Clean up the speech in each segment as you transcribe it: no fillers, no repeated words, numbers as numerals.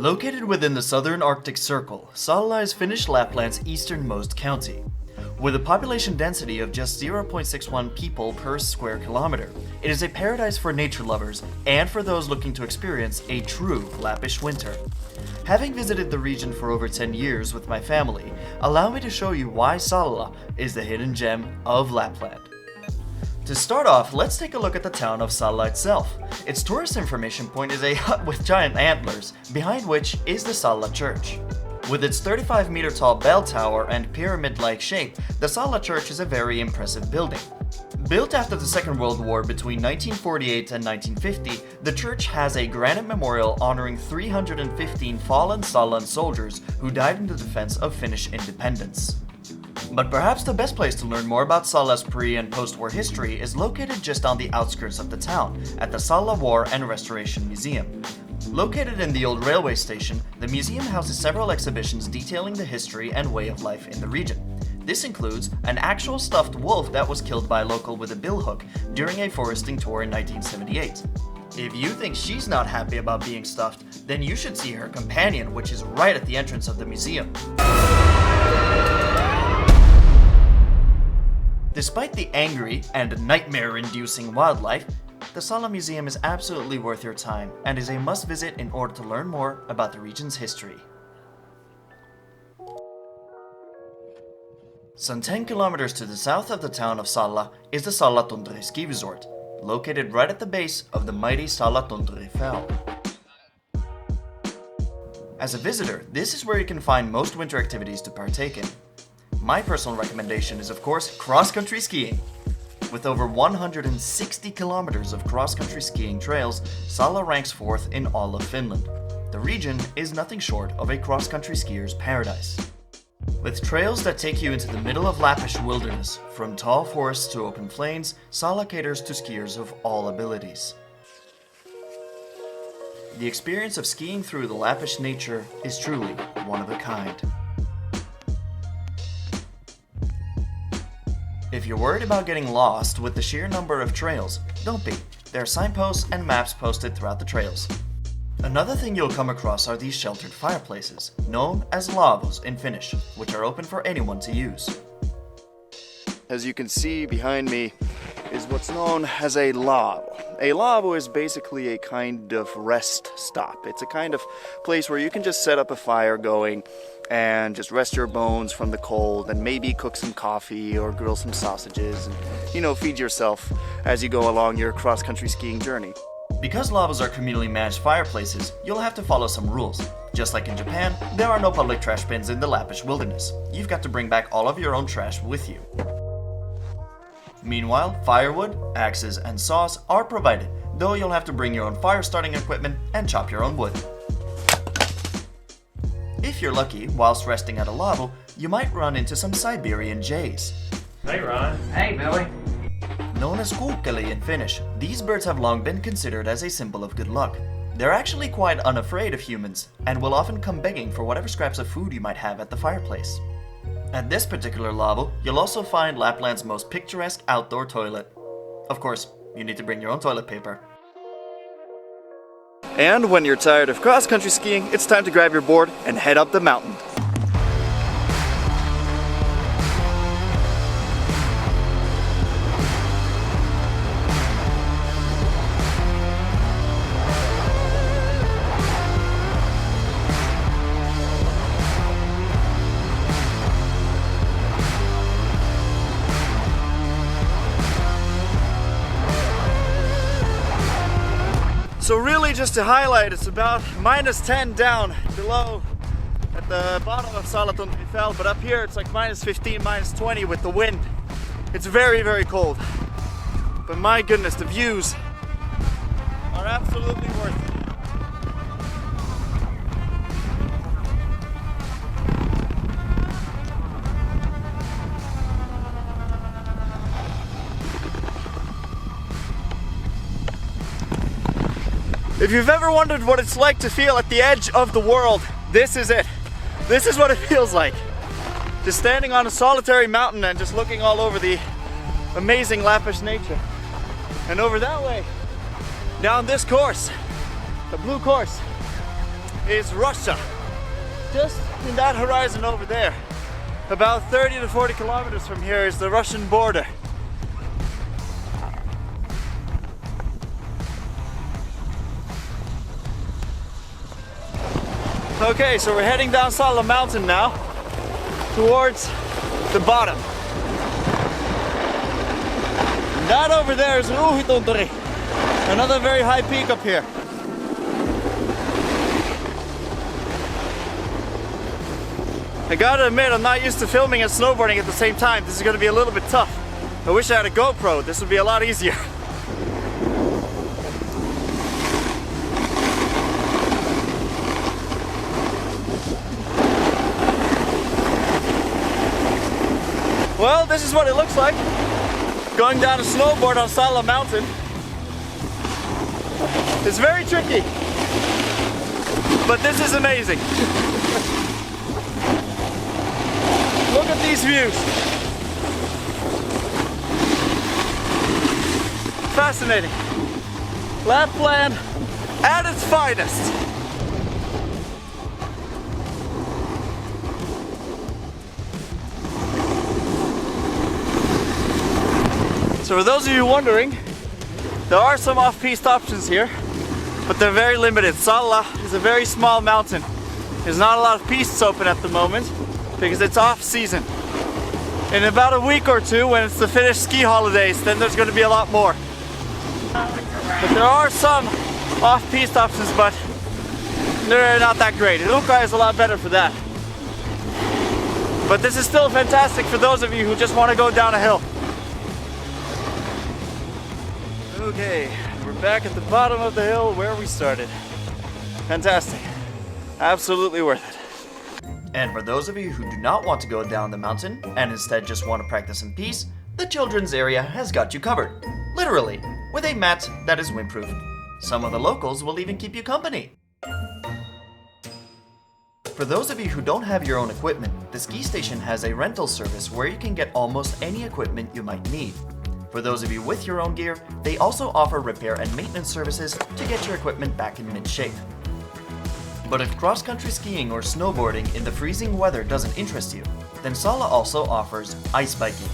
Located within the southern Arctic Circle, Salla is Finnish Lapland's easternmost county. With a population density of just 0.61 people per square kilometer, it is a paradise for nature lovers and for those looking to experience a true Lappish winter. Having visited the region for over 10 years with my family, allow me to show you why Salla is the hidden gem of Lapland. To start off, let's take a look at the town of Salla itself. Its tourist information point is a hut with giant antlers, behind which is the Salla church. With its 35-meter tall bell tower and pyramid-like shape, the Salla church is a very impressive building. Built after the Second World War between 1948 and 1950, the church has a granite memorial honoring 315 fallen Sallan soldiers who died in the defense of Finnish independence. But perhaps the best place to learn more about Salla's pre- and post-war history is located just on the outskirts of the town, at the Salla War and Restoration Museum. Located in the old railway station, the museum houses several exhibitions detailing the history and way of life in the region. This includes an actual stuffed wolf that was killed by a local with a billhook during a foresting tour in 1978. If you think she's not happy about being stuffed, then you should see her companion, which is right at the entrance of the museum. Despite the angry and nightmare-inducing wildlife, the Sala Museum is absolutely worth your time and is a must-visit in order to learn more about the region's history. Some 10 kilometers to the south of the town of Salla is the Salla Tundraski resort, located right at the base of the mighty Salla Tundrefell. As a visitor, this is where you can find most winter activities to partake in. My personal recommendation is, of course, cross-country skiing. With over 160 kilometers of cross-country skiing trails, Salla ranks fourth in all of Finland. The region is nothing short of a cross-country skier's paradise. With trails that take you into the middle of Lappish wilderness, from tall forests to open plains, Salla caters to skiers of all abilities. The experience of skiing through the Lappish nature is truly one of a kind. If you're worried about getting lost with the sheer number of trails, don't be. There are signposts and maps posted throughout the trails. Another thing you'll come across are these sheltered fireplaces, known as lavos in Finnish, which are open for anyone to use. As you can see behind me is what's known as a lavo. A lavo is basically a kind of rest stop. It's a kind of place where you can just set up a fire going and just rest your bones from the cold and maybe cook some coffee or grill some sausages and, feed yourself as you go along your cross-country skiing journey. Because lavos are communally managed fireplaces, you'll have to follow some rules. Just like in Japan, there are no public trash bins in the Lappish wilderness. You've got to bring back all of your own trash with you. Meanwhile, firewood, axes, and saws are provided, though you'll have to bring your own fire starting equipment and chop your own wood. If you're lucky, whilst resting at a lavo, you might run into some Siberian jays. Hey Ron. Hey Billy. Known as kuukkeli in Finnish, these birds have long been considered as a symbol of good luck. They're actually quite unafraid of humans, and will often come begging for whatever scraps of food you might have at the fireplace. At this particular lavo, you'll also find Lapland's most picturesque outdoor toilet. Of course, you need to bring your own toilet paper. And when you're tired of cross-country skiing, it's time to grab your board and head up the mountain. So really, just to highlight, it's about -10 down below at the bottom of Sala Tundrefell, but up here it's like -15, -20 with the wind. It's very, very cold. But my goodness, the views are absolutely worth it. If you've ever wondered what it's like to feel at the edge of the world, this is it. This is what it feels like. Just standing on a solitary mountain and just looking all over the amazing Lappish nature. And over that way, down this course, the blue course, is Russia. Just in that horizon over there, about 30 to 40 kilometers from here is the Russian border. Okay, so we're heading down Salla mountain now, towards the bottom. And that over there is Revoltoli, another very high peak up here. I gotta admit, I'm not used to filming and snowboarding at the same time. This is gonna be a little bit tough. I wish I had a GoPro, this would be a lot easier. Well, this is what it looks like going down a snowboard on Sala mountain. It's very tricky, but this is amazing. Look at these views. Fascinating. Lapland at its finest. So for those of you wondering, there are some off-piste options here, but they're very limited. Sala is a very small mountain. There's not a lot of pistes open at the moment because it's off-season. In about a week or two, when it's the Finnish ski holidays, then there's going to be a lot more. But there are some off-piste options, but they're not that great. Ilukka is a lot better for that. But this is still fantastic for those of you who just want to go down a hill. Okay, we're back at the bottom of the hill where we started. Fantastic. Absolutely worth it. And for those of you who do not want to go down the mountain and instead just want to practice in peace, the children's area has got you covered. Literally, with a mat that is windproof. Some of the locals will even keep you company. For those of you who don't have your own equipment, the ski station has a rental service where you can get almost any equipment you might need. For those of you with your own gear, they also offer repair and maintenance services to get your equipment back in mid-shape. But if cross-country skiing or snowboarding in the freezing weather doesn't interest you, then Sala also offers ice biking.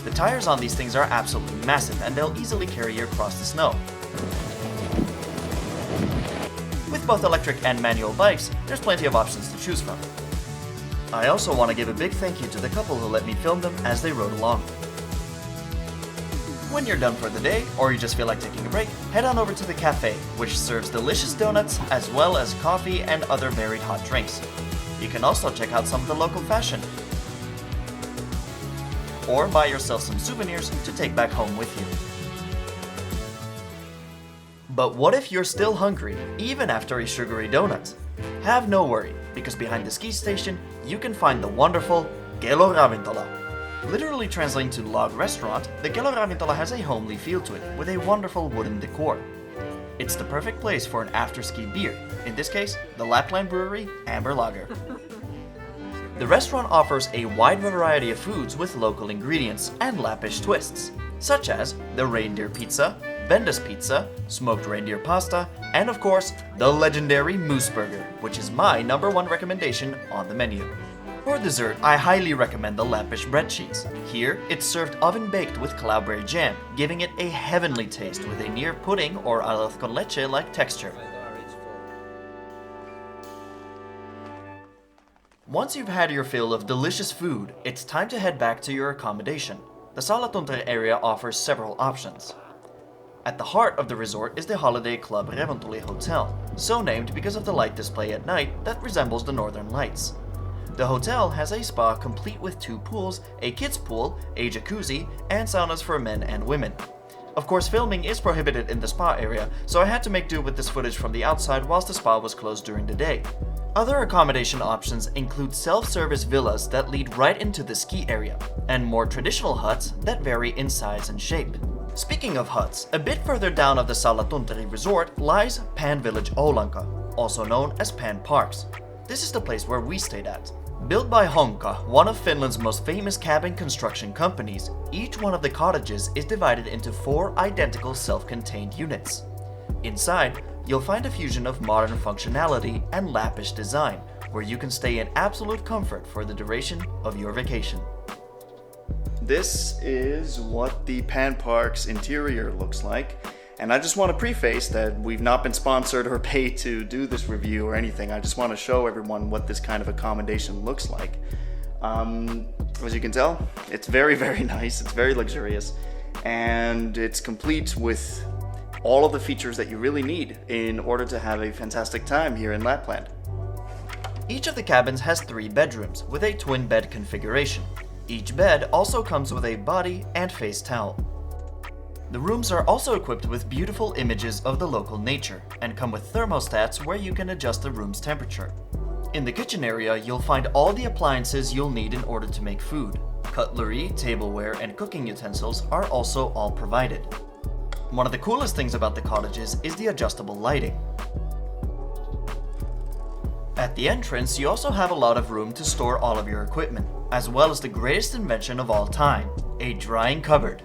The tires on these things are absolutely massive and they'll easily carry you across the snow. With both electric and manual bikes, there's plenty of options to choose from. I also want to give a big thank you to the couple who let me film them as they rode along. When you're done for the day, or you just feel like taking a break, head on over to the cafe, which serves delicious donuts as well as coffee and other varied hot drinks. You can also check out some of the local fashion. Or buy yourself some souvenirs to take back home with you. But what if you're still hungry, even after a sugary donut? Have no worry, because behind the ski station, you can find the wonderful Gelo Ravintola. Literally translating to log restaurant, the Gelo Ravintola has a homely feel to it, with a wonderful wooden decor. It's the perfect place for an after-ski beer, in this case, the Lapland Brewery Amber Lager. The restaurant offers a wide variety of foods with local ingredients and Lappish twists, such as the reindeer pizza, Venda's pizza, smoked reindeer pasta, and of course, the legendary moose burger, which is my #1 recommendation on the menu. For dessert, I highly recommend the Lappish bread cheese. Here, it's served oven-baked with cloudberry jam, giving it a heavenly taste with a near pudding or arroz con leche-like texture. Once you've had your fill of delicious food, it's time to head back to your accommodation. The Sala area offers several options. At the heart of the resort is the holiday club Revoltoli Hotel, so named because of the light display at night that resembles the northern lights. The hotel has a spa complete with 2 pools, a kids pool, a jacuzzi, and saunas for men and women. Of course, filming is prohibited in the spa area, so I had to make do with this footage from the outside whilst the spa was closed during the day. Other accommodation options include self-service villas that lead right into the ski area, and more traditional huts that vary in size and shape. Speaking of huts, a bit further down of the Sala resort lies Village Olanka, also known as Pan Parks. This is the place where we stayed at. Built by Honka, one of Finland's most famous cabin construction companies, each one of the cottages is divided into 4 identical self-contained units. Inside, you'll find a fusion of modern functionality and Lappish design, where you can stay in absolute comfort for the duration of your vacation. This is what the Pan Park's interior looks like, and I just want to preface that we've not been sponsored or paid to do this review or anything. I just want to show everyone what this kind of accommodation looks like. As you can tell, it's very, very nice, it's very luxurious, and it's complete with all of the features that you really need in order to have a fantastic time here in Lapland. Each of the cabins has 3 bedrooms with a twin bed configuration. Each bed also comes with a body and face towel. The rooms are also equipped with beautiful images of the local nature and come with thermostats where you can adjust the room's temperature. In the kitchen area, you'll find all the appliances you'll need in order to make food. Cutlery, tableware, and cooking utensils are also all provided. One of the coolest things about the cottages is the adjustable lighting. At the entrance, you also have a lot of room to store all of your equipment, as well as the greatest invention of all time, a drying cupboard.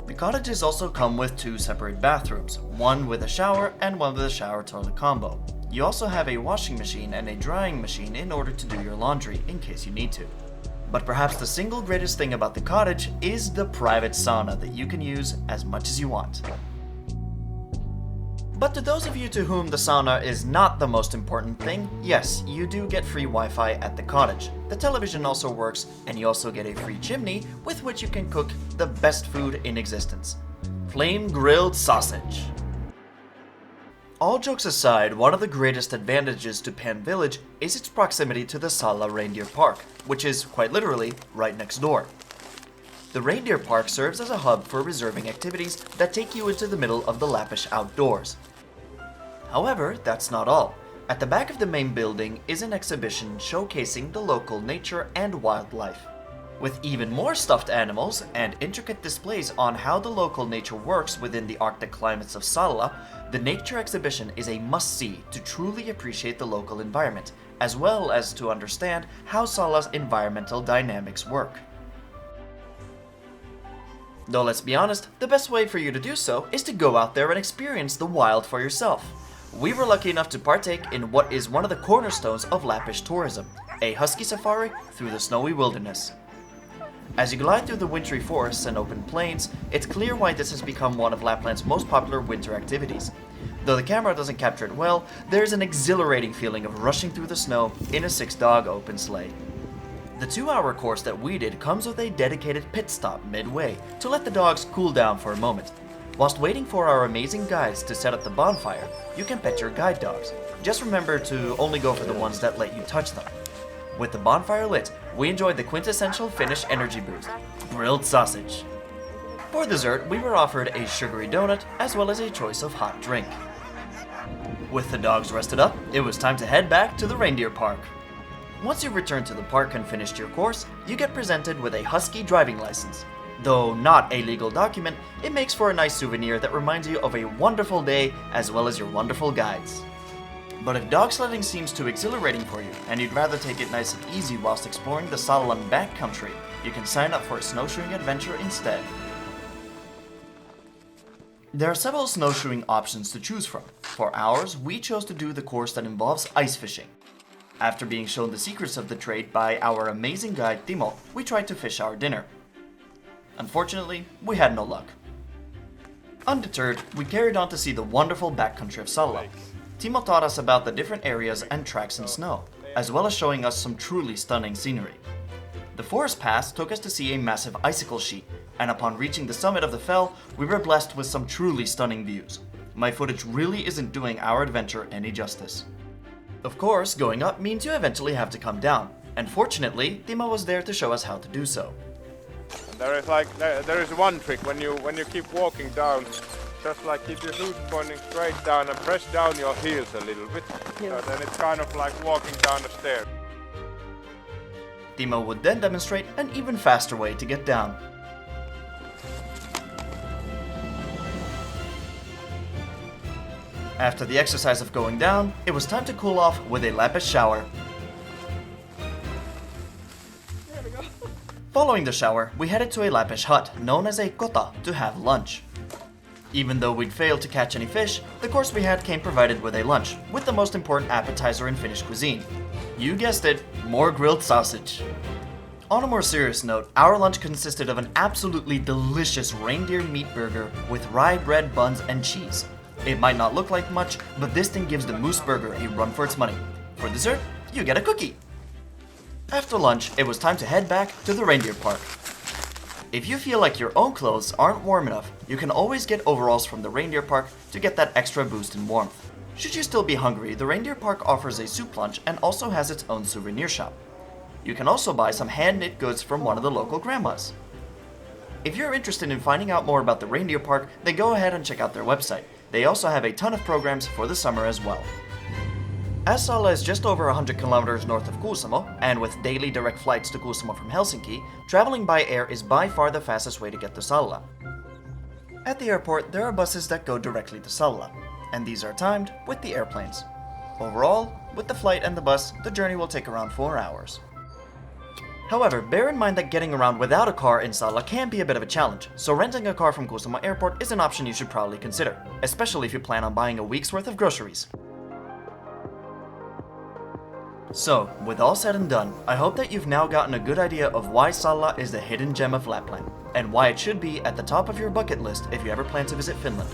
The cottages also come with 2 separate bathrooms, one with a shower and one with a shower-toilet combo. You also have a washing machine and a drying machine in order to do your laundry in case you need to. But perhaps the single greatest thing about the cottage is the private sauna that you can use as much as you want. But to those of you to whom the sauna is not the most important thing, yes, you do get free Wi-Fi at the cottage. The television also works, and you also get a free chimney with which you can cook the best food in existence: flame-grilled sausage. All jokes aside, one of the greatest advantages to Pan Village is its proximity to the Sala Reindeer Park, which is, quite literally, right next door. The Reindeer Park serves as a hub for reserving activities that take you into the middle of the Lappish outdoors. However, that's not all. At the back of the main building is an exhibition showcasing the local nature and wildlife. With even more stuffed animals and intricate displays on how the local nature works within the Arctic climates of Salla, the nature exhibition is a must-see to truly appreciate the local environment, as well as to understand how Sala's environmental dynamics work. Though let's be honest, the best way for you to do so is to go out there and experience the wild for yourself. We were lucky enough to partake in what is one of the cornerstones of Lappish tourism, a husky safari through the snowy wilderness. As you glide through the wintry forests and open plains, it's clear why this has become one of Lapland's most popular winter activities. Though the camera doesn't capture it well, there's an exhilarating feeling of rushing through the snow in a 6-dog open sleigh. The 2-hour course that we did comes with a dedicated pit stop midway to let the dogs cool down for a moment. Whilst waiting for our amazing guides to set up the bonfire, you can pet your guide dogs. Just remember to only go for the ones that let you touch them. With the bonfire lit, we enjoyed the quintessential Finnish energy boost, grilled sausage. For dessert, we were offered a sugary donut as well as a choice of hot drink. With the dogs rested up, it was time to head back to the Reindeer Park. Once you've returned to the park and finished your course, you get presented with a Husky driving license. Though not a legal document, it makes for a nice souvenir that reminds you of a wonderful day as well as your wonderful guides. But if dog sledding seems too exhilarating for you, and you'd rather take it nice and easy whilst exploring the Salla backcountry, you can sign up for a Snowshoeing Adventure instead. There are several snowshoeing options to choose from. For ours, we chose to do the course that involves ice fishing. After being shown the secrets of the trade by our amazing guide Timo, we tried to fish our dinner. Unfortunately, we had no luck. Undeterred, we carried on to see the wonderful backcountry of Salla. Timo taught us about the different areas and tracks in snow, as well as showing us some truly stunning scenery. The forest pass took us to see a massive icicle sheet, and upon reaching the summit of the fell, we were blessed with some truly stunning views. My footage really isn't doing our adventure any justice. Of course, going up means you eventually have to come down, and fortunately, Timo was there to show us how to do so. There is one trick when you keep walking down. Just like keep your foot pointing straight down and press down your heels a little bit. So then it's kind of like walking down a stair. Timo would then demonstrate an even faster way to get down. After the exercise of going down, it was time to cool off with a Lappish shower. Following the shower, we headed to a Lappish hut known as a kota to have lunch. Even though we'd failed to catch any fish, the course we had came provided with a lunch, with the most important appetizer in Finnish cuisine. You guessed it, more grilled sausage. On a more serious note, our lunch consisted of an absolutely delicious reindeer meat burger with rye bread buns and cheese. It might not look like much, but this thing gives the moose burger a run for its money. For dessert, you get a cookie. After lunch, it was time to head back to the Reindeer Park. If you feel like your own clothes aren't warm enough, you can always get overalls from the Reindeer Park to get that extra boost in warmth. Should you still be hungry, the Reindeer Park offers a soup lunch and also has its own souvenir shop. You can also buy some hand-knit goods from one of the local grandmas. If you're interested in finding out more about the Reindeer Park, then go ahead and check out their website. They also have a ton of programs for the summer as well. As Sala is just over 100 kilometers north of Kuusamo, and with daily direct flights to Kuusamo from Helsinki, traveling by air is by far the fastest way to get to Salla. At the airport, there are buses that go directly to Salla, and these are timed with the airplanes. Overall, with the flight and the bus, the journey will take around 4 hours. However, bear in mind that getting around without a car in Sala can be a bit of a challenge, so renting a car from Kuusamo Airport is an option you should probably consider, especially if you plan on buying a week's worth of groceries. So, with all said and done, I hope that you've now gotten a good idea of why Salla is the hidden gem of Lapland, and why it should be at the top of your bucket list if you ever plan to visit Finland.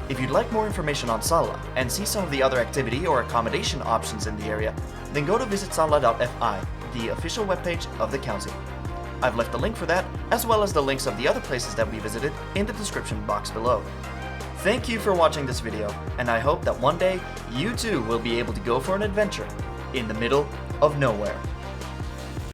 If you'd like more information on Salla, and see some of the other activity or accommodation options in the area, then go to visitsalla.fi, the official webpage of the county. I've left a link for that, as well as the links of the other places that we visited, in the description box below. Thank you for watching this video, and I hope that one day, you too will be able to go for an adventure in the middle of nowhere.